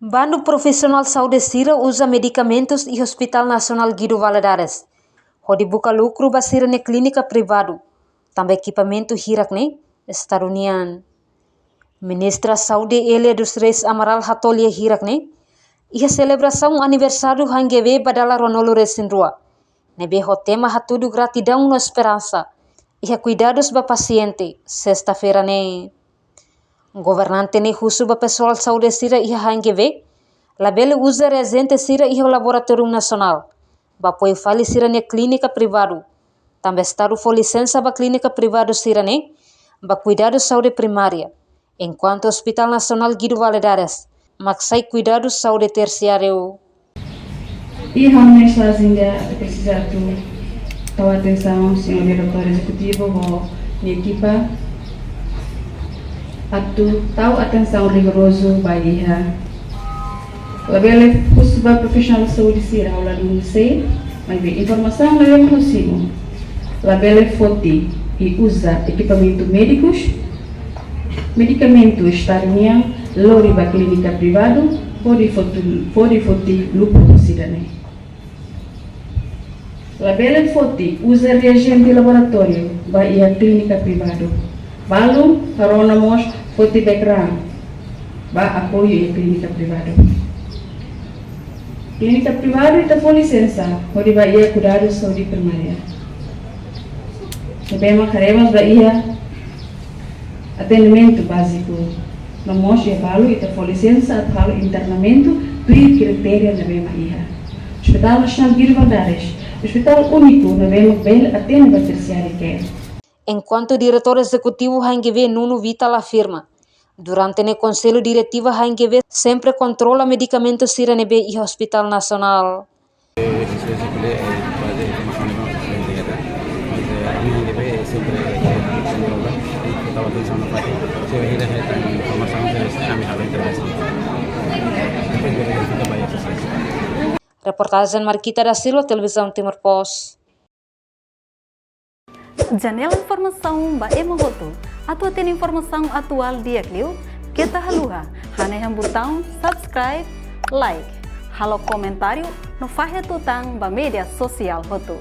Bando profissional saúde sira usa medicamentos e Hospital Nacional Guido Valadares. Hodi buka lucro basira ne clínica privado. Também equipamento hirak ne Estado União. Ministra Saúde Elia dos Reis Amaral Hatolia hirak ne. Ia celebração aniversário hangeve badala Ronolo Resindrua. Nebe ho tema hatudu gratidão no esperança. Ia cuidados ba paciente. Sexta-feira ne. Governante ne husu ba pessoal saúde sira ia hangeve. Labele usa reagente sira ia laboratório nacional. Ba apoio fali sira ne clínica privado. Também Estado for licença ba clínica privado sira ne. Ba cuidados saúde primária. Enquanto Hospital Nacional Guido Valadares maksai cuidados saúde terciário. E a mensagem ainda precisa tua atenção, senhor diretor executivo, e equipa, tal atenção rigoroso bagi labele kusba profissional saúde sira aula do sei, mas informação labele consigo, labele foti e usa equipamento médicos, medicamento estariam lori ba clínica privado, pode foti lupo cidadania. Labele foti usa reagente laboratório ba ia clínica privado. Balu haronamos foti background ba apoio ia clínica privado. Clínica privado ita for licença, pode ba ia cuidados saúde primária. Sabemos queremos ba ia atendimento básico. Nós ia balu ita for licença atau internamento tui kriteria na bema ia. Hospital Nacional Guido Valadares, hospital único na bema bel atende terciário care. Enquanto diretor executivo HNGV Nuno Vital afirma, durante o conselho diretivo HNGV sempre controla medicamentos siranebe e Hospital Nacional. Reportagem Marquita da Silva, Televisão Timor Pos. Janela informação ba emohoto. Atua tem informação atual dia Clio. Kita haluha. Hane yang botão subscribe, like. Halo comentário no fahe tutang ba media sosial hoto.